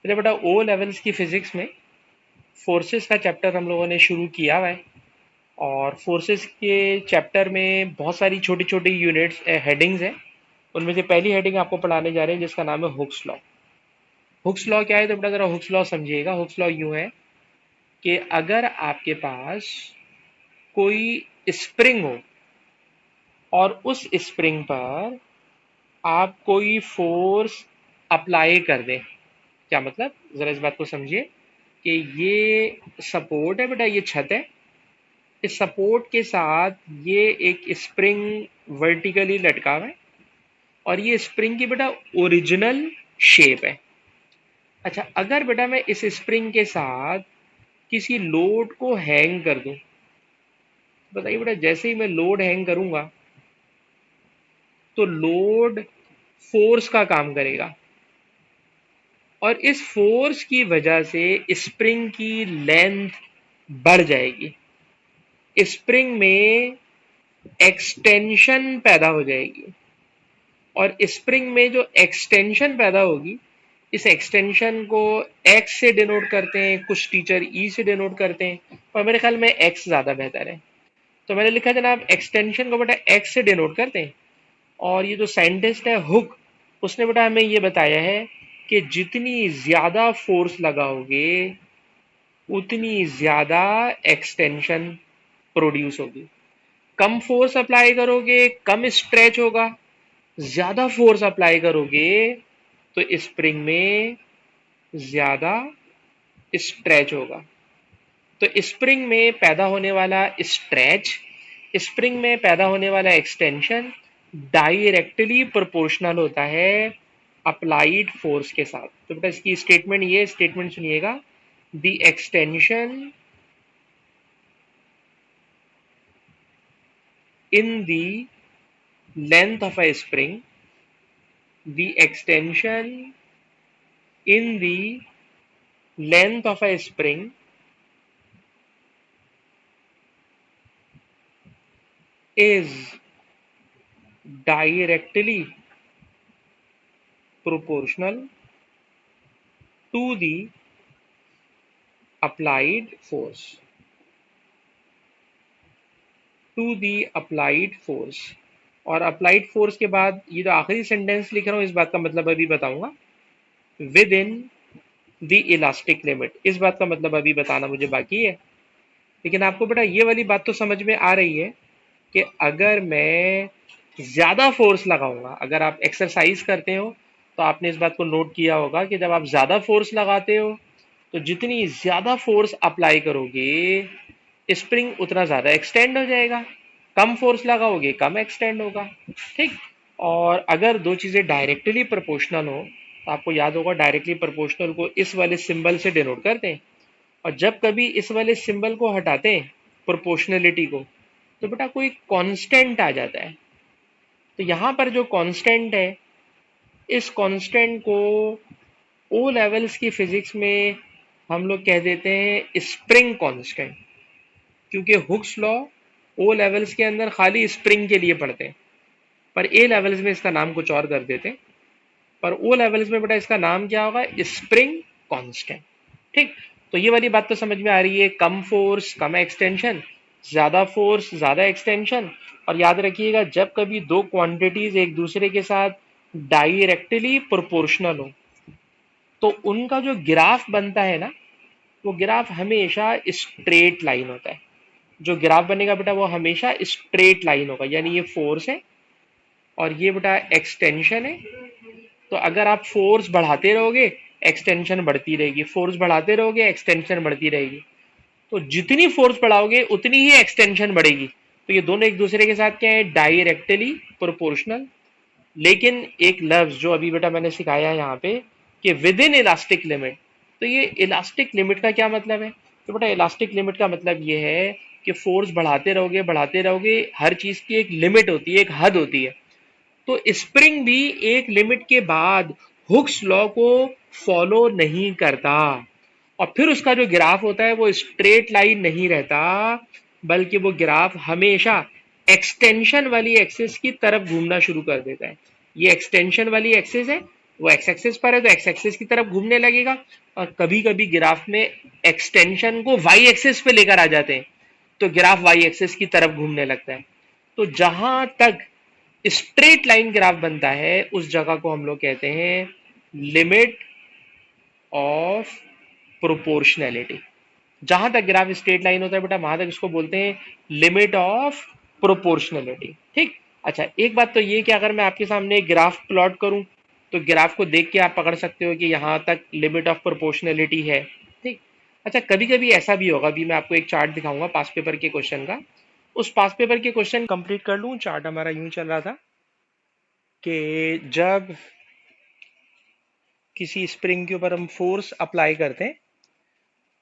तो बेटा O levels की फिजिक्स में फोर्सेस का चैप्टर हम लोगों ने शुरू किया हुआ है। और फोर्सेस के चैप्टर में बहुत सारी छोटी छोटी यूनिट्स हेडिंग्स हैं। उनमें से पहली हेडिंग आपको पढ़ाने जा रहे हैं जिसका नाम है हुक्स लॉ। हुक्स लॉ क्या है तो बेटा जरा हुक्स लॉ समझिएगा। हुक्स लॉ यूं है कि अगर आपके पास कोई स्प्रिंग हो और उस स्प्रिंग पर आप कोई फोर्स अप्लाई कर दें। क्या मतलब, जरा इस बात को समझिए कि ये सपोर्ट है बेटा, ये छत है। इस सपोर्ट के साथ ये एक स्प्रिंग वर्टिकली लटका हुआ है और ये स्प्रिंग की बेटा ओरिजिनल शेप है। अच्छा, अगर बेटा मैं इस स्प्रिंग के साथ किसी लोड को हैंग कर दूं, बताइए बेटा जैसे ही मैं लोड हैंग करूंगा तो लोड फोर्स का काम करेगा और इस फोर्स की वजह से स्प्रिंग की लेंथ बढ़ जाएगी। स्प्रिंग में एक्सटेंशन पैदा हो जाएगी और स्प्रिंग में जो एक्सटेंशन पैदा होगी, इस एक्सटेंशन को एक्स से डिनोट करते हैं, कुछ टीचर ई से डिनोट करते हैं, पर मेरे ख्याल में एक्स ज्यादा बेहतर है। तो मैंने लिखा जनाब एक्सटेंशन को बेटा एक्स से डिनोट करते हैं। और ये जो साइंटिस्ट है हुक, उसने बेटा हमें ये बताया है कि जितनी ज्यादा फोर्स लगाओगे उतनी ज्यादा एक्सटेंशन प्रोड्यूस होगी। कम फोर्स अप्लाई करोगे कम स्ट्रेच होगा, ज्यादा फोर्स अप्लाई करोगे तो स्प्रिंग में ज्यादा स्ट्रेच होगा। तो स्प्रिंग में पैदा होने वाला स्ट्रेच, स्प्रिंग में पैदा होने वाला एक्सटेंशन डायरेक्टली प्रोपोर्शनल होता है अप्लाइड फोर्स के साथ। तो बेटा इसकी स्टेटमेंट, ये स्टेटमेंट सुनिएगा, the extension in the length of a spring, the extension in the length of a spring is directly proportional to the applied force, to the applied force। और applied force के बाद ये जो आखिरी sentence लिख रहा हूं इस बात का मतलब अभी बताऊंगा, with in the elastic limit, इस बात का मतलब अभी बताना मुझे बाकी है। लेकिन आपको बेटा ये वाली बात तो समझ में आ रही है कि अगर मैं ज्यादा फोर्स लगाऊंगा, अगर आप एक्सरसाइज करते हो तो आपने इस बात को नोट किया होगा कि जब आप ज्यादा फोर्स लगाते हो तो जितनी ज्यादा फोर्स अप्लाई करोगे स्प्रिंग उतना ज्यादा एक्सटेंड हो जाएगा, कम फोर्स लगाओगे कम एक्सटेंड होगा। ठीक। और अगर दो चीजें डायरेक्टली प्रोपोर्शनल हो तो आपको याद होगा डायरेक्टली प्रोपोर्शनल को इस वाले सिंबल से डिनोट करते हैं, और जब कभी इस वाले सिंबल को हटाते हैं प्रोपोर्शनलिटी को तो बेटा कोई कांस्टेंट आ जाता है। तो यहां पर जो कांस्टेंट है, इस कांस्टेंट को ओ लेवल्स की फिजिक्स में हम लोग कह देते हैं स्प्रिंग कांस्टेंट। क्योंकि हुक्स लॉ ओ लेवल्स के अंदर खाली स्प्रिंग के लिए पढ़ते हैं, पर ए लेवल्स में इसका नाम कुछ और कर देते हैं। पर ओ लेवल्स में बेटा इसका नाम क्या होगा, स्प्रिंग कांस्टेंट। ठीक। तो ये वाली बात तो समझ में आ रही है, कम फोर्स कम एक्सटेंशन, ज्यादा फोर्स ज्यादा एक्सटेंशन। और याद रखिएगा जब कभी दो क्वांटिटीज एक दूसरे के साथ डायरेक्टली प्रोपोर्शनल हो तो उनका जो ग्राफ बनता है ना, वो ग्राफ हमेशा स्ट्रेट लाइन होता है। जो ग्राफ बनेगा बेटा वो हमेशा स्ट्रेट लाइन होगा, यानी ये फोर्स है और ये बेटा एक्सटेंशन है। तो अगर आप फोर्स बढ़ाते रहोगे एक्सटेंशन बढ़ती रहेगी, फोर्स बढ़ाते रहोगे एक्सटेंशन बढ़ती रहेगी। तो जितनी फोर्स बढ़ाओगे उतनी ही एक्सटेंशन बढ़ेगी। तो ये दोनों एक दूसरे के साथ क्या है, डायरेक्टली प्रोपोर्शनल। लेकिन एक लफ्ज जो अभी बेटा मैंने सिखाया है यहाँ पे कि विद इन इलास्टिक लिमिट, तो ये इलास्टिक लिमिट का क्या मतलब है। तो बेटा इलास्टिक लिमिट का मतलब ये है कि फोर्स बढ़ाते रहोगे, हर चीज की एक लिमिट होती है, एक हद होती है। तो स्प्रिंग भी एक लिमिट के बाद हुक्स लॉ को फॉलो नहीं करता और फिर उसका जो ग्राफ होता है वो स्ट्रेट लाइन नहीं रहता, बल्कि वो ग्राफ हमेशा एक्सटेंशन वाली एक्सिस की तरफ घूमना शुरू कर देता है। ये एक्सटेंशन वाली एक्सिस है, वो एक्स एक्सिस पर है तो एक्स एक्सिस की तरफ घूमने लगेगा, और कभी कभी ग्राफ में एक्सटेंशन को वाई एक्सिस पे लेकर आ जाते हैं तो ग्राफ वाई एक्सिस की तरफ घूमने लगता है। तो जहां तक स्ट्रेट लाइन ग्राफ बनता है उस जगह को हम लोग कहते हैं लिमिट ऑफ प्रोपोर्शनैलिटी। जहां तक ग्राफ स्ट्रेट लाइन होता है बेटा वहां तक इसको बोलते हैं लिमिट ऑफ प्रोपोर्शनैलिटी। ठीक। अच्छा, एक बात तो ये कि अगर मैं आपके सामने एक ग्राफ प्लॉट करूं तो ग्राफ को देख के आप पकड़ सकते हो कि यहां तक लिमिट ऑफ प्रोपोर्शनैलिटी है। ठीक। अच्छा, कभी कभी ऐसा भी होगा, अभी मैं आपको एक चार्ट दिखाऊंगा पास पेपर के क्वेश्चन का। उस पास पेपर के क्वेश्चन कंप्लीट कर लूं। चार्ट हमारा यूं चल रहा था कि जब किसी स्प्रिंग के ऊपर हम फोर्स अप्लाई करते हैं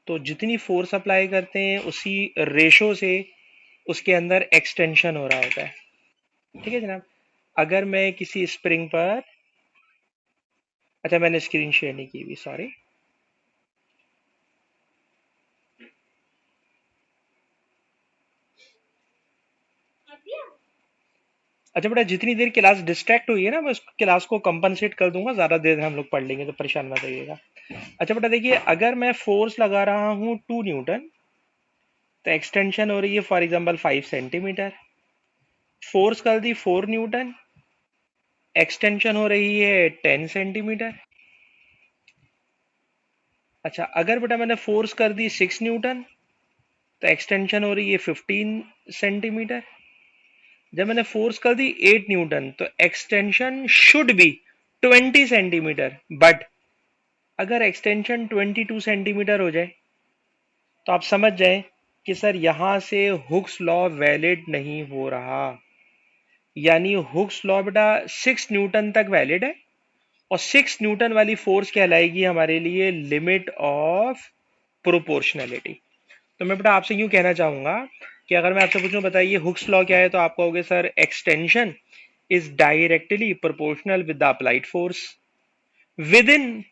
तो जितनी फोर्स अप्लाई करते हैं उसी रेशो से उसके अंदर एक्सटेंशन हो रहा होता है। ठीक है जनाब। अगर मैं किसी स्प्रिंग पर, अच्छा मैंने स्क्रीन शेयर नहीं की हुई, सॉरी। अच्छा बेटा, जितनी देर क्लास डिस्ट्रैक्ट हुई है ना, मैं उस क्लास को कंपनसेट कर दूंगा, ज्यादा देर हम लोग पढ़ लेंगे तो परेशान मत होइएगा। अच्छा बेटा देखिए, अगर मैं फोर्स लगा रहा हूँ 2 न्यूटन तो एक्सटेंशन हो रही है फॉर एग्जाम्पल 5 सेंटीमीटर। फोर्स कर दी 4 न्यूटन, एक्सटेंशन हो रही है 10 सेंटीमीटर। अच्छा, अगर बेटा मैंने फोर्स कर दी 6 न्यूटन तो एक्सटेंशन हो रही है 15 सेंटीमीटर। जब मैंने फोर्स कर दी 8 न्यूटन तो extension should be 20 centimetre. But अगर एक्सटेंशन 22 सेंटीमीटर हो जाए तो आप समझ जाए कि सर यहां से हुक्स लॉ वैलिड नहीं हो रहा। यानी हुक्स लॉ बेटा 6 न्यूटन तक वैलिड है, और 6 न्यूटन वाली फोर्स कहलाएगी हमारे लिए लिमिट ऑफ प्रोपोर्शनैलिटी। तो मैं बेटा आपसे यूं कहना चाहूंगा कि अगर मैं आपसे पूछूं बताइए हुक्स लॉ क्या है, तो आप कहोगे sir extension is directly proportional with the applied force with in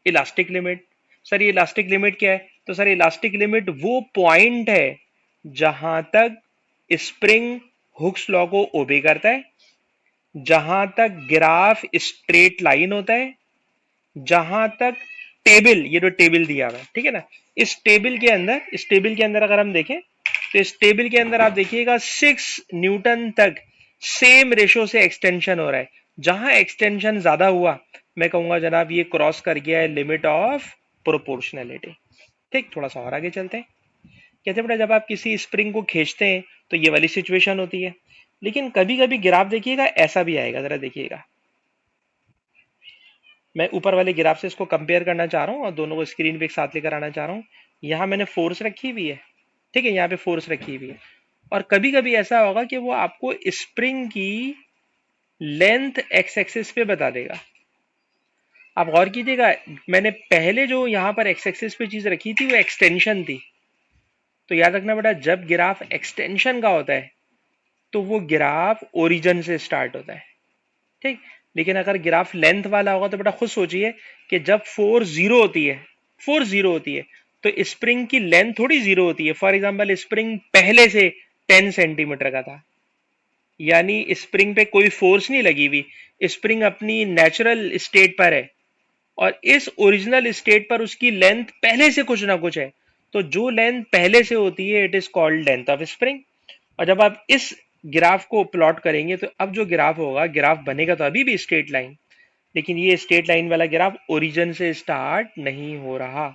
elastic limit. Sir ये इलास्टिक लिमिट क्या है? तो सर इलास्टिक लिमिट वो पॉइंट है जहां तक स्प्रिंग हुक्स लॉ को ओबे करता है, जहां तक ग्राफ स्ट्रेट लाइन होता है, जहां तक टेबल, ये जो टेबल दिया हुआ है ठीक है ना, इस टेबल के अंदर अगर हम देखें तो इस टेबल के अंदर आप देखिएगा 6 न्यूटन तक सेम रेशो से एक्सटेंशन हो रहा है। जहां एक्सटेंशन ज्यादा हुआ मैं कहूंगा जनाब ये क्रॉस कर गया है लिमिट ऑफ प्रोपोर्शनैलिटी। ठीक, थोड़ा सा और आगे चलते हैं। कहते हैं बेटा जब आप किसी स्प्रिंग को खींचते हैं तो ये वाली सिचुएशन होती है, लेकिन कभी कभी ग्राफ देखिएगा ऐसा भी आएगा, जरा देखिएगा। मैं ऊपर वाले ग्राफ से इसको कंपेयर करना चाह रहा हूँ और दोनों को स्क्रीन पे एक साथ लेकर आना चाह रहा हूँ। यहाँ मैंने फोर्स रखी हुई है, ठीक है, यहाँ पे फोर्स रखी हुई है, और कभी कभी ऐसा होगा कि वो आपको स्प्रिंग की लेंथ एक्स एक्सिस पे बता देगा। आप गौर कीजिएगा, मैंने पहले जो यहाँ पर एक्स एक्सिस पे चीज रखी थी वो एक्सटेंशन थी। तो याद रखना बेटा जब ग्राफ एक्सटेंशन का होता है तो वो ग्राफ ओरिजिन से स्टार्ट होता है। ठीक। लेकिन अगर ग्राफ लेंथ वाला होगा तो बेटा खुद सोचिए कि जब फोर्स जीरो होती है तो स्प्रिंग की लेंथ थोड़ी जीरो होती है। फॉर एग्जांपल स्प्रिंग पहले से 10 सेंटीमीटर का था, यानी स्प्रिंग पे कोई फोर्स नहीं लगी हुई, स्प्रिंग अपनी नेचुरल स्टेट पर है, और इस ओरिजिनल स्टेट पर उसकी लेंथ पहले से कुछ ना कुछ है। तो जो लेंथ पहले से होती है it is called length of spring. और जब आप इस ग्राफ को प्लॉट करेंगे तो अब जो ग्राफ होगा, ग्राफ बनेगा तो अभी भी स्ट्रेट लाइन, लेकिन ये स्ट्रेट लाइन वाला ग्राफ ओरिजिन से स्टार्ट नहीं हो रहा।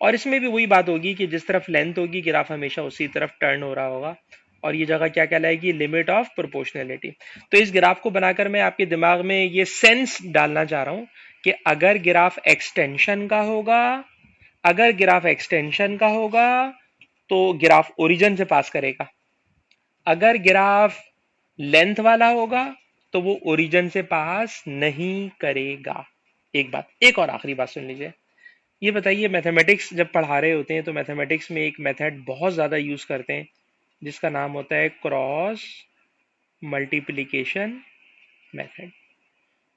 और इसमें भी वही बात होगी कि जिस तरफ लेंथ होगी ग्राफ हमेशा उसी तरफ टर्न हो रहा होगा, और ये जगह क्या कहलाएगी? Limit of proportionality. तो इस ग्राफ को बनाकर मैं आपके दिमाग में ये सेंस डालना चाह रहा हूं कि अगर ग्राफ एक्सटेंशन का होगा, अगर ग्राफ एक्सटेंशन का होगा तो ग्राफ ओरिजिन से पास करेगा, अगर ग्राफ लेंथ वाला होगा तो वो ओरिजिन से पास नहीं करेगा। एक बात, एक और आखिरी बात सुन लीजिए। ये बताइए, मैथमेटिक्स जब पढ़ा रहे होते हैं तो मैथमेटिक्स में एक मेथड बहुत ज्यादा यूज करते हैं जिसका नाम होता है क्रॉस मल्टीप्लिकेशन मेथड।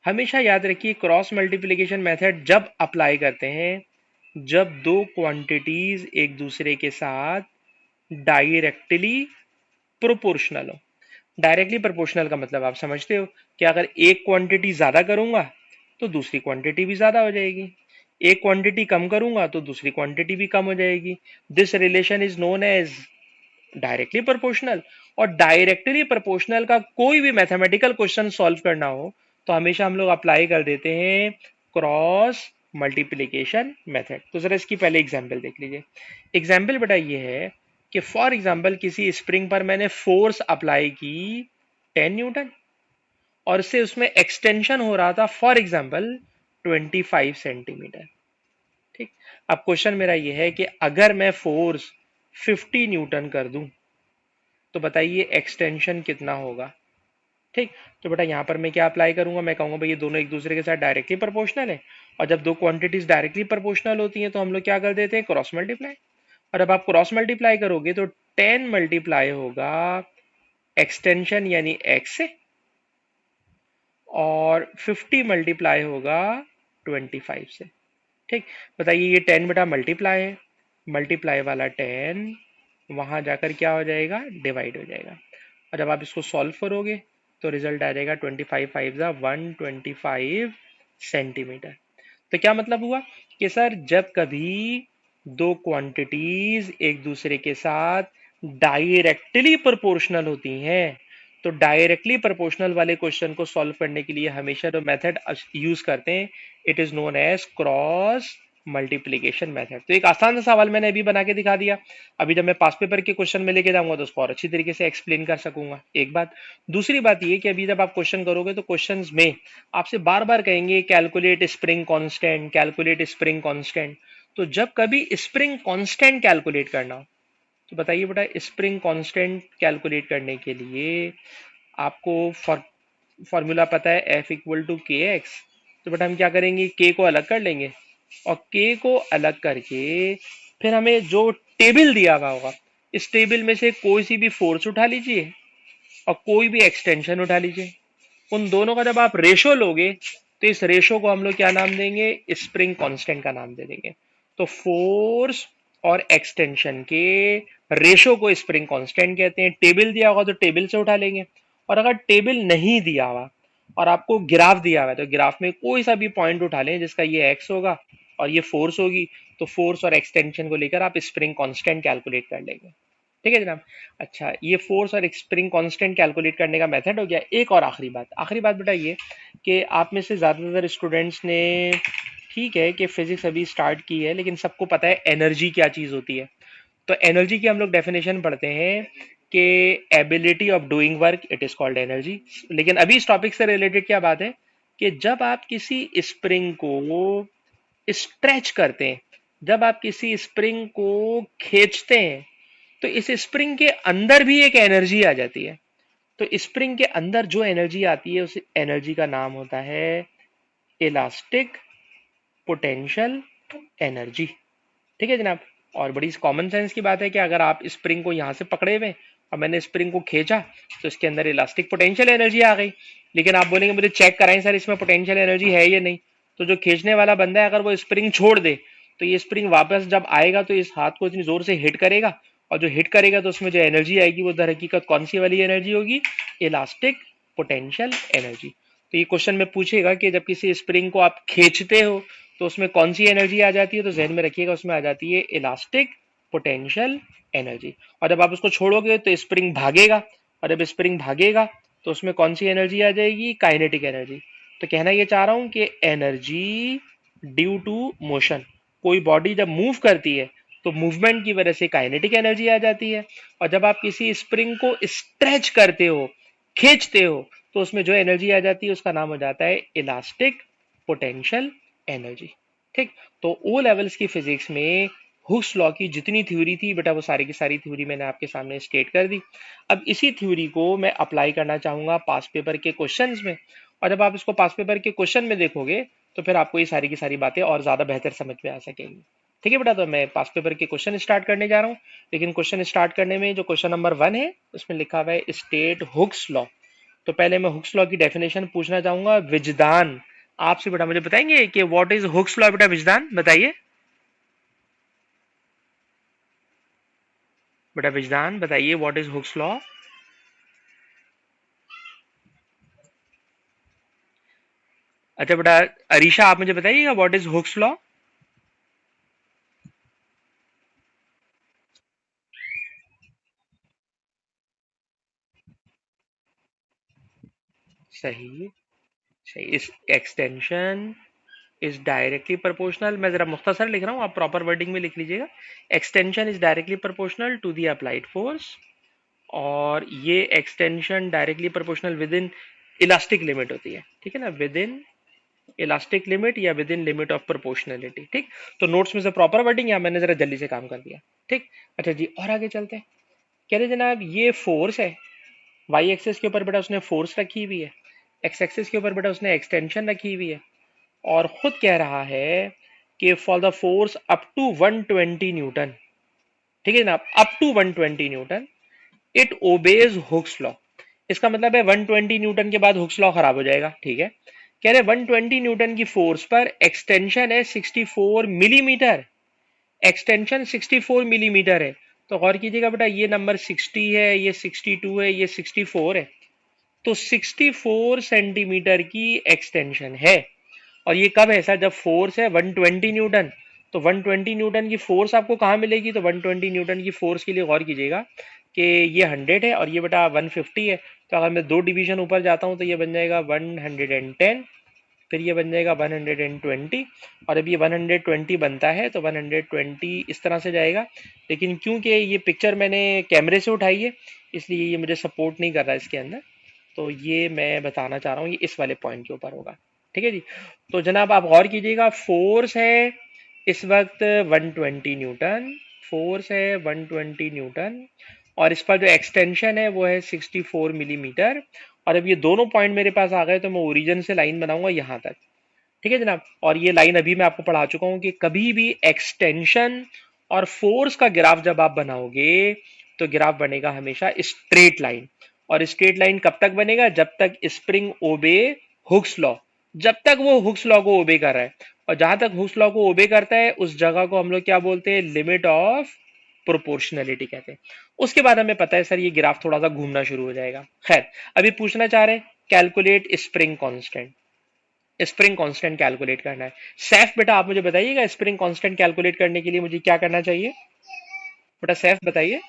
हमेशा याद रखिए क्रॉस मल्टीप्लिकेशन मेथड जब अप्लाई करते हैं जब दो क्वांटिटीज एक दूसरे के साथ डायरेक्टली प्रोपोर्शनल हो। डायरेक्टली प्रोपोर्शनल का मतलब आप समझते हो कि अगर एक क्वांटिटी ज्यादा करूंगा तो दूसरी क्वांटिटी भी ज्यादा हो जाएगी। एक क्वांटिटी कम करूंगा तो दूसरी क्वांटिटी भी कम हो जाएगी। This relation is known as directly proportional. और डायरेक्टली प्रोपोर्शनल का कोई भी मैथमेटिकल क्वेश्चन सॉल्व करना हो तो हमेशा हम लोग अप्लाई कर देते हैं क्रॉस मल्टीप्लीकेशन मेथड। तो जरा इसकी पहले एग्जांपल देख लीजिए। एग्जांपल बेटा ये है कि फॉर एग्जांपल किसी स्प्रिंग पर मैंने फोर्स अप्लाई की 10 न्यूटन, और से उसमें एक्सटेंशन हो रहा था फॉर एग्जांपल 25 सेंटीमीटर। ठीक। अब क्वेश्चन मेरा ये है कि अगर मैं फोर्स 50 न्यूटन कर दूं तो बताइए एक्सटेंशन कितना होगा। ठीक। तो बेटा यहां पर मैं क्या अप्लाई करूंगा, मैं कहूंगा भाई ये दोनों एक दूसरे के साथ डायरेक्टली प्रोपोर्शनल है, और जब दो क्वांटिटीज डायरेक्टली प्रोपोर्शनल होती हैं तो हम लोग क्या कर देते हैं, क्रॉस मल्टीप्लाई। और जब आप क्रॉस मल्टीप्लाई करोगे तो 10 मल्टीप्लाई होगा एक्सटेंशन यानी एक्स से, और 50 मल्टीप्लाई होगा 25 से। ठीक। बताइए ये 10 बेटा मल्टीप्लाई है, मल्टीप्लाई वाला 10 वहां जाकर क्या हो जाएगा, डिवाइड हो जाएगा। और जब आप इसको सॉल्व करोगे तो रिजल्ट आ जाएगा 25 फाइव जा 125 सेंटीमीटर। तो क्या मतलब हुआ कि सर जब कभी दो क्वांटिटीज एक दूसरे के साथ डायरेक्टली प्रोपोर्शनल होती हैं तो डायरेक्टली प्रोपोर्शनल वाले क्वेश्चन को सॉल्व करने के लिए हमेशा जो मेथड यूज करते हैं it is known as cross multiplication method. तो एक आसान सा सवाल मैंने अभी बना के दिखा दिया। अभी जब मैं पास पेपर के क्वेश्चन में लेके जाऊंगा तो उसको और अच्छी तरीके से एक्सप्लेन कर सकूंगा। एक बात। दूसरी बात ये कि अभी जब आप क्वेश्चन करोगे तो क्वेश्चंस में आपसे बार बार कहेंगे calculate spring constant, calculate spring constant. तो जब कभी स्प्रिंग कांस्टेंट कैलकुलेट करना हो तो बताइए बेटा स्प्रिंग कांस्टेंट कैलकुलेट करने के लिए आपको फॉर्मूला पता है एफ इक्वल टू के एक्स। तो बेटा हम क्या करेंगे, के को अलग कर लेंगे, और के को अलग करके फिर हमें जो टेबल दिया हुआ होगा इस टेबल में से कोई सी भी फोर्स उठा लीजिए और कोई भी एक्सटेंशन उठा लीजिए। उन दोनों का जब आप रेशो लोगे तो इस रेशो को हम लोग क्या नाम देंगे, स्प्रिंग कांस्टेंट का नाम दे देंगे। तो फोर्स और एक्सटेंशन के रेशो को स्प्रिंग कांस्टेंट कहते हैं। टेबल दिया होगा तो टेबल से उठा लेंगे, और अगर टेबल नहीं दिया हुआ और आपको ग्राफ दिया हुआ है तो ग्राफ में कोई सा भी पॉइंट उठा लें जिसका ये एक्स होगा और ये फोर्स होगी, तो फोर्स और एक्सटेंशन को लेकर आप स्प्रिंग कांस्टेंट कैलकुलेट कर लेंगे। ठीक है जनाब। अच्छा, ये फोर्स और स्प्रिंग कांस्टेंट कैलकुलेट करने का मेथड हो गया। एक और आखिरी बात बेटा ये कि आप में से ज़्यादातर स्टूडेंट्स ने, ठीक है कि फिजिक्स अभी स्टार्ट की है लेकिन सबको पता है एनर्जी क्या चीज़ होती है। तो एनर्जी की हम लोग डेफिनेशन पढ़ते हैं कि ability of doing work it is called energy. लेकिन अभी इस टॉपिक से रिलेटेड क्या बात है कि जब आप किसी स्प्रिंग को स्ट्रेच करते हैं, जब आप किसी स्प्रिंग को खींचते हैं तो इस स्प्रिंग के अंदर भी एक एनर्जी आ जाती है। तो स्प्रिंग के अंदर जो एनर्जी आती है उस एनर्जी का नाम होता है इलास्टिक पोटेंशियल एनर्जी। ठीक है जनाब। और बड़ी कॉमन सेंस की बात है कि अगर आप स्प्रिंग को यहां से पकड़े हुए और मैंने स्प्रिंग को खींचा तो इसके अंदर इलास्टिक पोटेंशियल एनर्जी आ गई। लेकिन आप बोलेंगे मुझे चेक कराएं सर इसमें पोटेंशियल एनर्जी है या नहीं। तो जो खींचने वाला बंदा है अगर वो स्प्रिंग छोड़ दे तो ये स्प्रिंग वापस जब आएगा तो इस हाथ को इतनी जोर से हिट करेगा, और जो हिट करेगा तो उसमें जो एनर्जी आएगी वो दर हकीकत कौन सी वाली एनर्जी होगी, इलास्टिक पोटेंशियल एनर्जी। तो ये क्वेश्चन में पूछेगा कि जब किसी स्प्रिंग को आप खींचते हो तो उसमें कौन सी एनर्जी आ जाती है, तो जहन में रखिएगा उसमें आ जाती है इलास्टिक पोटेंशियल एनर्जी। और जब आप उसको छोड़ोगे तो स्प्रिंग भागेगा, और जब स्प्रिंग भागेगा तो उसमें कौन सी एनर्जी आ जाएगी, काइनेटिक एनर्जी। तो कहना ये चाह रहा हूं कि एनर्जी ड्यू टू मोशन, कोई बॉडी जब मूव करती है तो मूवमेंट की वजह से काइनेटिक एनर्जी आ जाती है। और जब आप किसी स्प्रिंग को स्ट्रेच करते हो, खींचते हो, तो उसमें जो एनर्जी आ जाती है उसका नाम हो जाता है इलास्टिक पोटेंशियल एनर्जी। ठीक। तो ओ लेवल्स की फिजिक्स में हुक्स लॉ की जितनी थ्योरी थी बेटा वो सारी की सारी थ्योरी मैंने आपके सामने स्टेट कर दी। अब इसी थ्योरी को मैं अप्लाई करना चाहूंगा पास पेपर के क्वेश्चंस में, और जब आप इसको पास पेपर के क्वेश्चन में देखोगे तो फिर आपको ये सारी की सारी बातें और ज्यादा बेहतर समझ में आ सकेंगी। ठीक है बेटा। तो मैं पास पेपर के क्वेश्चन स्टार्ट करने जा रहा हूँ, लेकिन क्वेश्चन स्टार्ट करने में जो क्वेश्चन नंबर 1 है उसमें लिखा हुआ है स्टेट हुक्स लॉ। तो पहले मैं हुक्स लॉ की डेफिनेशन पूछना चाहूंगा। विजदान आपसे बेटा मुझे बताएंगे कि व्हाट इज हुक्स लॉ, बेटा विजदान बताइए। बेटा विजदान बताइए व्हाट इज हुक्स लॉ। अच्छा बेटा, अरीशा आप मुझे बताइएगा व्हाट इज हुक्स लॉ? सही। सही। इस एक्सटेंशन इज डायरेक्टली प्रोपोर्शनल, मैं जरा मुख्तसर लिख रहा हूँ, आप प्रॉपर वर्डिंग में लिख लीजिएगा। Extension is directly proportional to the applied force, और ये extension directly proportional within elastic limit होती है, ठीक है ना, विद इन इलास्टिक लिमिट या within limit of proportionality. ठीक। तो नोट्स में से प्रॉपर वर्डिंग या मैंने जरा जल्दी से काम कर दिया। ठीक। अच्छा जी, और आगे चलते हैं। कह रहे जनाब ये फोर्स है, वाई एक्सिस के ऊपर बेटा उसने फोर्स रखी हुई है, एक्स एक्सिस के ऊपर बेटा उसने एक्सटेंशन रखी हुई है, और खुद कह रहा है कि for the force up to 120 newton, ठीक है जनाब, up to 120 newton it obeys Hooke's law. इसका मतलब है 120 न्यूटन के बाद हुक्स लॉ खराब हो जाएगा। ठीक है। कह रहे 120 न्यूटन की फोर्स पर एक्सटेंशन है 64 मिलीमीटर, एक्सटेंशन 64 मिलीमीटर है। तो गौर कीजिएगा बेटा, ये नंबर 60 है, ये 62 है, ये 64 है, तो 64 सेंटीमीटर की एक्सटेंशन है। और ये कब है सर? जब फोर्स है 120 न्यूटन। तो 120 न्यूटन की फोर्स आपको कहाँ मिलेगी? तो 120 न्यूटन की फोर्स के लिए गौर कीजिएगा कि ये 100 है और ये बेटा 150 है। तो अगर मैं दो डिवीजन ऊपर जाता हूँ तो ये बन जाएगा 110, फिर ये बन जाएगा 120, और अब ये 120 बनता है तो 120 इस तरह से जाएगा। लेकिन क्योंकि ये पिक्चर मैंने कैमरे से उठाई है, इसलिए ये मुझे सपोर्ट नहीं कर रहा इसके अंदर। तो ये मैं बताना चाह रहा हूँ, ये इस वाले पॉइंट के ऊपर होगा। ठीक है जी। तो जनाब आप गौर कीजिएगा, फोर्स है इस वक्त 120 न्यूटन, फोर्स है 120 न्यूटन, और इस पर जो एक्सटेंशन है वो है 64 मिलीमीटर। और अब ये दोनों पॉइंट मेरे पास आ गए तो मैं ओरिजिन से लाइन बनाऊंगा यहां तक। ठीक है जनाब। और ये लाइन अभी मैं आपको पढ़ा चुका हूं कि कभी भी एक्सटेंशन और फोर्स का ग्राफ जब आप बनाओगे तो ग्राफ बनेगा हमेशा स्ट्रेट लाइन। और स्ट्रेट लाइन कब तक बनेगा? जब तक स्प्रिंग ओबे हुक्स लॉ, जब तक वो हुक्स लॉ को ओबे कर रहा है। और जहां तक हुक्स लॉ को ओबे करता है उस जगह को हम लोग क्या बोलते हैं? लिमिट ऑफ प्रोपोर्शनलिटी कहते हैं। उसके बाद हमें पता है सर ये ग्राफ थोड़ा सा घूमना शुरू हो जाएगा। खैर, अभी पूछना चाह रहे हैं calculate spring constant. Spring constant calculate करना है। सैफ बेटा आप मुझे बताइएगा स्प्रिंग कांस्टेंट कैलकुलेट करने के लिए मुझे क्या करना चाहिए? बेटा सैफ बताइए।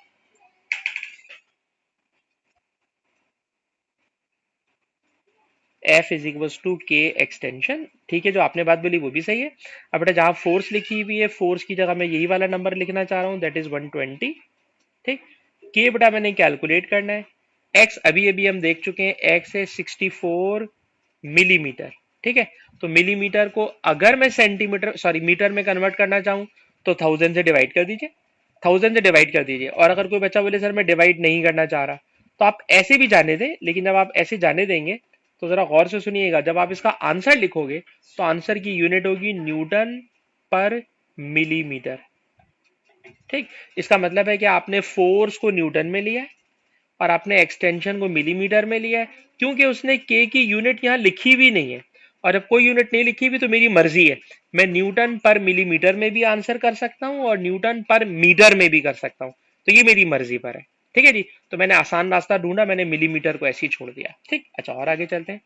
एफ इज इक्वल टू के एक्सटेंशन, ठीक है, जो आपने बात बोली वो भी सही है। अब बेटा जहां फोर्स लिखी हुई है, फोर्स की जगह मैं यही वाला नंबर लिखना चाह रहा हूं, दैट इज 120। ठीक। के बेटा मैंने कैलकुलेट करना है। एक्स अभी अभी हम देख चुके हैं, एक्स है 64 मिलीमीटर। ठीक है। तो मिलीमीटर को अगर मैं सेंटीमीटर सॉरी मीटर में कन्वर्ट करना चाहूं तो 1000 से डिवाइड कर दीजिए, 1000 से डिवाइड कर दीजिए। और अगर कोई बच्चा बोले सर मैं डिवाइड नहीं करना चाह रहा, तो आप ऐसे भी जाने दें, लेकिन जब आप ऐसे जाने देंगे तो जरा गौर से सुनिएगा, जब आप इसका आंसर लिखोगे तो आंसर की यूनिट होगी न्यूटन पर मिलीमीटर। ठीक। इसका मतलब है कि आपने फोर्स को न्यूटन में लिया है और आपने एक्सटेंशन को मिलीमीटर में लिया है, क्योंकि उसने के की यूनिट यहां लिखी भी नहीं है। और जब कोई यूनिट नहीं लिखी हुई तो मेरी मर्जी है, मैं न्यूटन पर मिलीमीटर में भी आंसर कर सकता हूं और न्यूटन पर मीटर में भी कर सकता हूं। तो ये मेरी मर्जी पर है। ठीक है जी। तो मैंने आसान रास्ता ढूंढा, मैंने मिलीमीटर को ऐसे ही छोड़ दिया। ठीक। अच्छा, और आगे चलते हैं।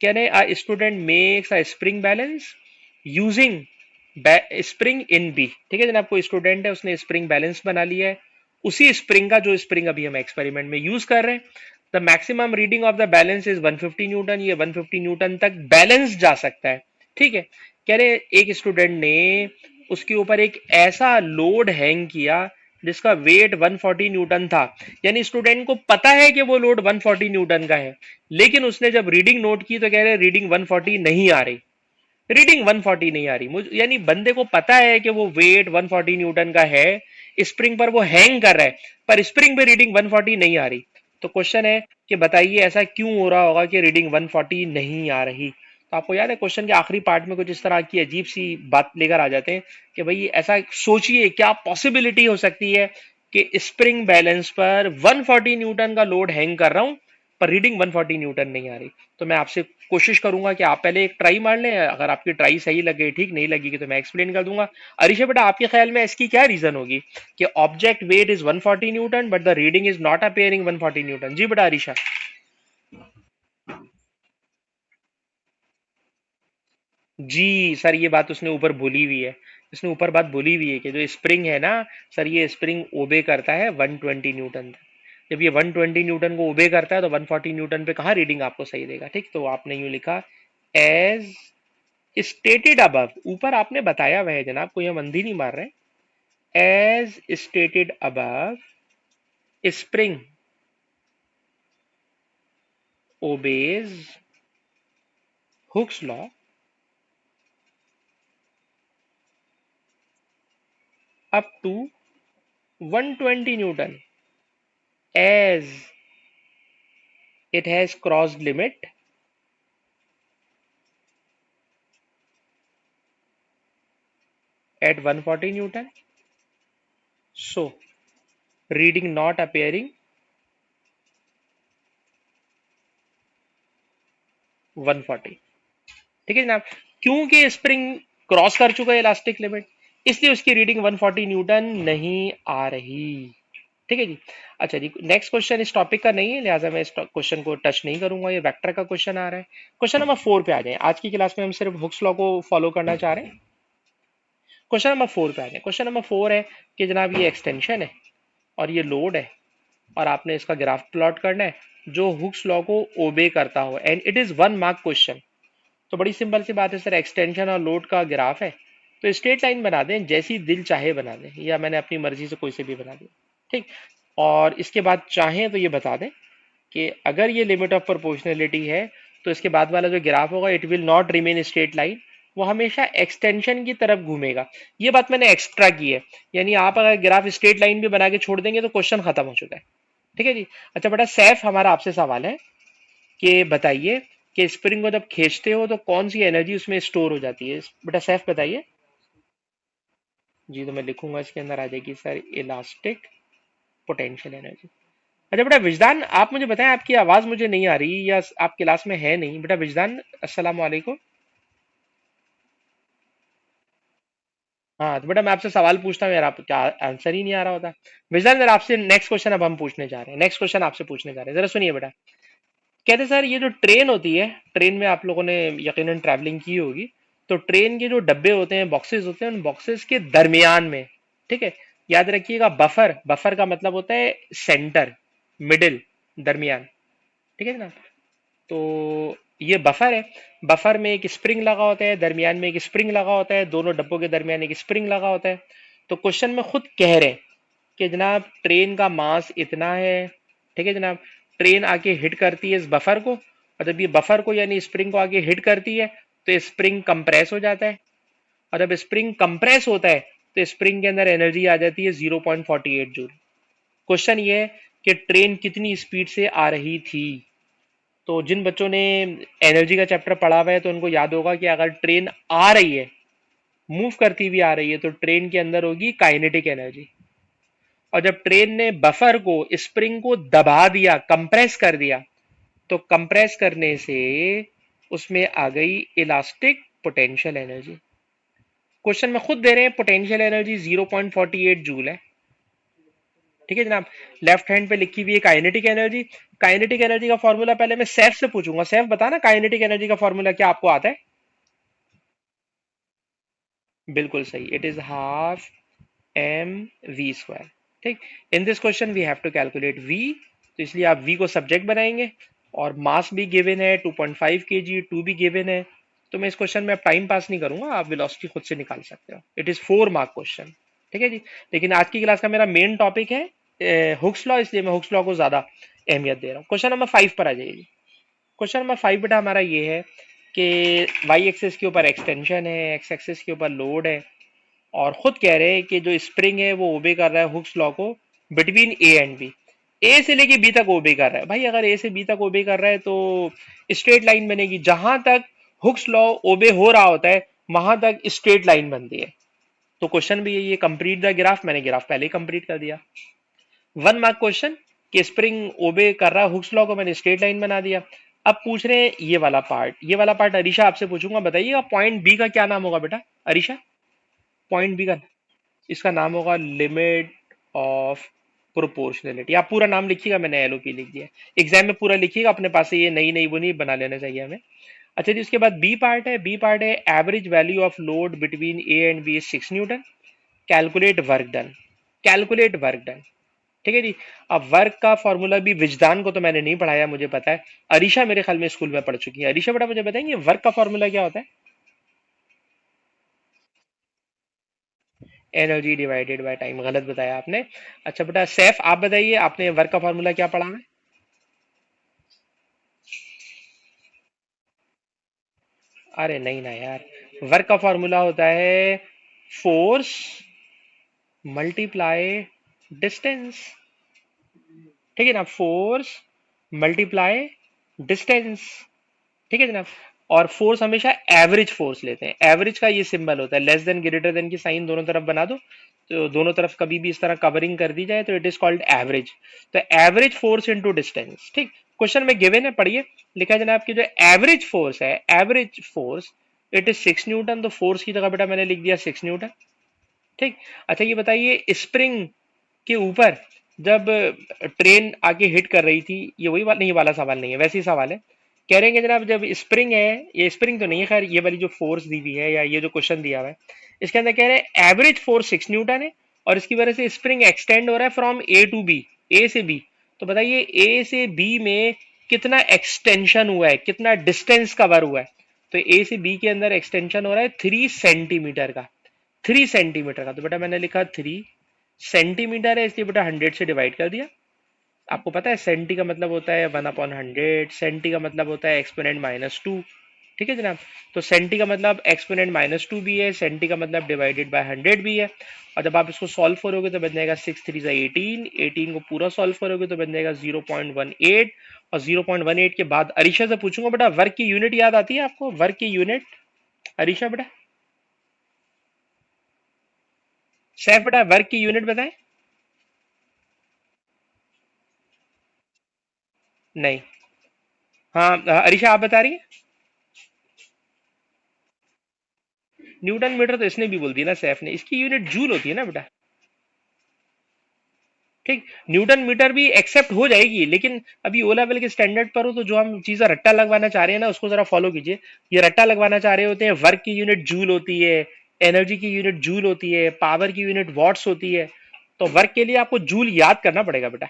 कहने a student makes a spring balance using spring in B. ठीक है जनाब, कोई स्टूडेंट है उसने स्प्रिंग बैलेंस बना लिया है, उसी स्प्रिंग का जो स्प्रिंग अभी हम एक्सपेरिमेंट में यूज कर रहे हैं। The maximum reading of the balance is 150 Newton, ये 150 न्यूटन तक बैलेंस जा सकता है। ठीक है। कह रहे एक स्टूडेंट ने उसके ऊपर एक ऐसा लोड हैंग किया जिसका वेट 140 न्यूटन था। यानी स्टूडेंट को पता है कि वो लोड 140 न्यूटन का है, लेकिन उसने जब रीडिंग नोट की तो कह रहे रीडिंग 140 नहीं आ रही, रीडिंग 140 नहीं आ रही। मुझे यानी बंदे को पता है कि वो वेट 140 न्यूटन का है, स्प्रिंग पर वो हैंग कर रहा है, पर स्प्रिंग पे रीडिंग 140 नहीं आ रही। तो क्वेश्चन है कि बताइए ऐसा क्यों हो रहा होगा कि रीडिंग 140 नहीं आ रही? तो आपको याद है क्वेश्चन के आखिरी पार्ट में कुछ इस तरह की अजीब सी बात लेकर आ जाते हैं कि भाई ऐसा सोचिए क्या पॉसिबिलिटी हो सकती है कि स्प्रिंग बैलेंस पर 140 न्यूटन का लोड हैंग कर रहा हूं पर रीडिंग 140 न्यूटन नहीं आ रही। तो मैं आपसे कोशिश करूंगा कि आप पहले एक ट्राई मार लें, अगर आपकी ट्राई सही लगे, ठीक नहीं लगेगी तो मैं एक्सप्लेन कर दूंगा। अरिशा बेटा आपके ख्याल में इसकी क्या रीजन होगी कि object weight is 140 newton but the reading is not appearing 140 newton? जी बेटा अरिशा। जी सर, ये बात उसने ऊपर बोली हुई है। उसने ऊपर बात बोली हुई है कि जो स्प्रिंग है ना सर, ये स्प्रिंग ओबे करता है 120 न्यूटन तक। जब ये 120 न्यूटन को ओबे करता है तो 140 न्यूटन पे कहाँ रीडिंग आपको सही देगा। ठीक, तो आपने यूं लिखा, एज स्टेटेड अबव, ऊपर आपने बताया हुआ है जनाब, कोई हम अंधी नहीं मार रहे। As stated above, spring obeys Hooke's law up to 120 newton as it has crossed limit at 140 Newton. So, reading not appearing 140। ठीक है जनाब, क्योंकि स्प्रिंग क्रॉस कर चुका है इलास्टिक लिमिट, इसलिए उसकी रीडिंग 140 न्यूटन नहीं आ रही। ठीक है जी। अच्छा जी, नेक्स्ट क्वेश्चन इस टॉपिक का नहीं है, लिहाजा मैं इस क्वेश्चन को टच नहीं करूंगा। ये वेक्टर का क्वेश्चन आ रहा है। क्वेश्चन नंबर 4 पे आ जाए। आज की क्लास में हम सिर्फ हुक्स लॉ को फॉलो करना चाह रहे हैं। क्वेश्चन नंबर 4 पे आ जाए। क्वेश्चन नंबर 4 है कि जनाब ये एक्सटेंशन है और ये लोड है, और आपने इसका ग्राफ प्लॉट करना है जो हुक्स लॉ को ओबे करता हो, and it is 1 mark question. तो बड़ी सिंपल सी बात है सर, एक्सटेंशन और लोड का ग्राफ है तो स्ट्रेट लाइन बना दें, जैसी दिल चाहे बना दें, या मैंने अपनी मर्जी से कोई से भी बना दिया। ठीक, और इसके बाद चाहें तो ये बता दें कि अगर ये लिमिट ऑफ प्रोपोर्शनलिटी है तो इसके बाद वाला जो ग्राफ होगा it will not remain straight line, वो हमेशा एक्सटेंशन की तरफ घूमेगा। ये बात मैंने एक्स्ट्रा की है, यानी आप अगर ग्राफ स्ट्रेट लाइन भी बना के छोड़ देंगे तो क्वेश्चन खत्म हो चुका है। ठीक है जी। अच्छा बेटा, सैफ हमारा आपसे सवाल है कि बताइए कि स्प्रिंग को जब खींचते हो तो कौन सी एनर्जी उसमें स्टोर हो जाती है। बेटा सैफ बताइए। जी, तो मैं लिखूंगा इसके अंदर आ जाएगी सर इलास्टिक पोटेंशियल एनर्जी। अच्छा बेटा विजदान, आप मुझे बताएं, आपकी आवाज मुझे नहीं आ रही या आप क्लास में है नहीं। बेटा विजदान, अस्सलाम वालेकुम। हाँ तो बेटा मैं आपसे सवाल पूछता हूँ यार, आप क्या आंसर ही नहीं आ रहा होता। विजदान जरा आपसे नेक्स्ट क्वेश्चन अब हम पूछने जा रहे हैं। नेक्स्ट क्वेश्चन आपसे पूछने जा रहे हैं, जरा सुनिए बेटा। कहते सर ये जो ट्रेन होती है, ट्रेन में आप लोगों ने यकीनन ट्रैवलिंग की होगी, तो ट्रेन के जो डब्बे होते हैं, बॉक्सेस होते हैं, उन बॉक्सेस के दरमियान में, ठीक है, याद रखिएगा बफर, बफर का मतलब होता है सेंटर, मिडिल, दरमियान। ठीक है ना, तो ये बफर है। बफर में एक स्प्रिंग लगा होता है, दरमियान में एक स्प्रिंग लगा होता है, दोनों डब्बों के दरमियान एक स्प्रिंग लगा होता है। तो क्वेश्चन में खुद कह रहे हैं कि जनाब ट्रेन का मास इतना है। ठीक है जनाब, ट्रेन आके हिट करती है इस बफर को, और जब ये बफर को यानी स्प्रिंग को आके हिट करती है तो स्प्रिंग कंप्रेस हो जाता है, और जब स्प्रिंग कंप्रेस होता है तो स्प्रिंग के अंदर एनर्जी आ जाती है 0.48 जूल। क्वेश्चन ये है कि ट्रेन कितनी स्पीड से आ रही थी। तो जिन बच्चों ने एनर्जी का चैप्टर पढ़ा हुआ है तो उनको याद होगा कि अगर ट्रेन आ रही है, मूव करती हुई आ रही है, तो ट्रेन के अंदर होगी काइनेटिक एनर्जी, और जब ट्रेन ने बफर को, स्प्रिंग को दबा दिया, कंप्रेस कर दिया, तो कंप्रेस करने से उसमें आ गई इलास्टिक पोटेंशियल एनर्जी। क्वेश्चन में खुद दे रहे हैं पोटेंशियल एनर्जी 0.48 जूल है। ठीक है जनाब, लेफ्ट हैंड पे लिखी हुई है काइनेटिक एनर्जी। काइनेटिक एनर्जी का फॉर्मूला पहले मैं सैफ से पूछूंगा। सैफ बताना काइनेटिक एनर्जी का फॉर्मूला क्या आपको आता है। बिल्कुल सही, it is half m v square. ठीक, in this question we have to calculate we, तो इसलिए आप वी को सब्जेक्ट बनाएंगे, और मास भी गिवन है 2.5 kg, टू भी गिवन है। तो मैं इस क्वेश्चन में अब टाइम पास नहीं करूंगा, आप वेलोसिटी खुद से निकाल सकते हो। It is 4 mark question. ठीक है जी, लेकिन आज की क्लास का मेरा मेन टॉपिक है हुक्स लॉ, इसलिए मैं हुक्स लॉ को ज्यादा अहमियत दे रहा हूँ। क्वेश्चन नंबर 5 पर आ जाइए। क्वेश्चन नंबर 5 बेटा हमारा ये है कि वाई एक्सिस के ऊपर एक्सटेंशन है, एक्स एक्सिस के ऊपर लोड है, और खुद कह रहे हैं कि जो स्प्रिंग है वो ओबे कर रहा है हुक्स लॉ को बिटवीन ए एंड बी। ए से लेके बी तक ओबे कर रहा है। भाई अगर ए से बी तक ओबे कर रहा है तो स्ट्रेट लाइन बनेगी, जहां तक हुक्स लॉ ओबे हो रहा होता है वहां तक स्ट्रेट लाइन बनती है। तो क्वेश्चन भी यही है, कंप्लीट द ग्राफ, मैंने ग्राफ पहले ही कंप्लीट कर दिया। 1 मार्क क्वेश्चन कि स्प्रिंग ओबे कर रहा है हुक्स लॉ को, मैंने स्ट्रेट लाइन बना दिया। अब पूछ रहे हैं ये वाला पार्ट, ये वाला पार्ट अरीशा आपसे पूछूंगा, बताइएगा पॉइंट बी का क्या नाम होगा बेटा अरीशा। पॉइंट बी का, इसका नाम होगा लिमिट ऑफ प्रोपोर्शनलिटी। आप पूरा नाम लिखिएगा, मैंने एलओपी लिख दिया। एग्जाम में पूरा लिखिएगा अपने पास से, ये नई नई वो नहीं बना लेना चाहिए हमें। अच्छा जी, उसके बाद बी पार्ट है। बी पार्ट है average value of load between A and B is 6 newton. Calculate work done. Calculate work done. ठीक है जी। अब वर्क का फॉर्मूला भी विजदान को तो मैंने नहीं पढ़ाया, मुझे पता है। अरीशा मेरे ख्याल में स्कूल में पढ़ चुकी है। अरीशा बेटा मुझे बताएंगे वर्क का फॉर्मूला क्या होता है? Energy divided by time. गलत बताया आपने। अच्छा बेटा सैफ आप बताइए, आपने वर्क का फॉर्मूला क्या पढ़ा है? अरे नहीं ना यार, वर्क का फॉर्मूला होता है फोर्स मल्टीप्लाई डिस्टेंस। ठीक है ना, फोर्स मल्टीप्लाई डिस्टेंस। ठीक है जनाब। और फोर्स हमेशा एवरेज फोर्स लेते हैं। एवरेज का ये सिंबल होता है, लेस देन ग्रेटर देन की साइन दोनों तरफ बना दो, तो दोनों तरफ कभी भी इस तरह कवरिंग कर दी जाए तो इट इज कॉल्ड एवरेज। तो एवरेज फोर्स इनटू डिस्टेंस। ठीक। क्वेश्चन में गिवन है, पढ़िए। लिखा है जनाब कि जो एवरेज फोर्स है, average force it is 6 Newton. तो फोर्स की जगह बेटा मैंने लिख दिया 6 न्यूटन। ठीक। अच्छा ये बताइए, स्प्रिंग के ऊपर जब ट्रेन आके हिट कर रही थी, ये वही नहीं, ये वाला सवाल नहीं है, वैसे ही सवाल है। कह रहे हैं कि जनाब जब स्प्रिंग है, ये स्प्रिंग तो नहीं है खैर, ये वाली जो फोर्स दी हुई है या ये जो क्वेश्चन दिया हुआ है, इसके अंदर कह रहे हैं एवरेज फोर्स 6 न्यूटन है और इसकी वजह से स्प्रिंग एक्सटेंड हो रहा है फ्रॉम ए टू बी, ए से बी। तो बताइए ए से बी में कितना एक्सटेंशन हुआ है, कितना डिस्टेंस कवर हुआ है? तो ए से बी के अंदर एक्सटेंशन हो रहा है 3 सेंटीमीटर का। 3 सेंटीमीटर का। तो बेटा मैंने लिखा 3 सेंटीमीटर है, इसलिए बेटा 100 से डिवाइड कर दिया। आपको पता है सेंटी का मतलब होता है 1/100, सेंटी का मतलब होता है एक्सपोनेंट -2। ठीक है जनाब। तो सेंटी का मतलब एक्सपोनेंट -2 भी है, सेंटी का मतलब डिवाइडेड बाय 100 भी है। और जब आप इसको सॉल्व करोगे तो बन जाएगा 6 3 18, 18 को पूरा सॉल्व करोगे तो बन जाएगा 0.18। और 0.18 के बाद अरीशा से पूछूंगा बेटा वर्क की यूनिट याद आती है आपको? वर्क की यूनिट अरीशा बेटा, सैफ बेटा वर्क की यूनिट बताएं। नहीं। हाँ अरीशा आप बता रही हैं। न्यूटन मीटर तो इसने भी बोल दी ना सैफ ने, इसकी यूनिट जूल होती है ना बेटा। ठीक। न्यूटन मीटर भी एक्सेप्ट हो जाएगी, लेकिन अभी ओ लेवल के स्टैंडर्ड पर हो तो जो हम चीजें रट्टा लगवाना चाह रहे हैं ना उसको जरा फॉलो कीजिए। ये रट्टा लगवाना चाह रहे होते हैं, वर्क की यूनिट जूल होती है, एनर्जी की यूनिट जूल होती है, पावर की यूनिट वॉट्स होती है। तो वर्क के लिए आपको जूल याद करना पड़ेगा बेटा।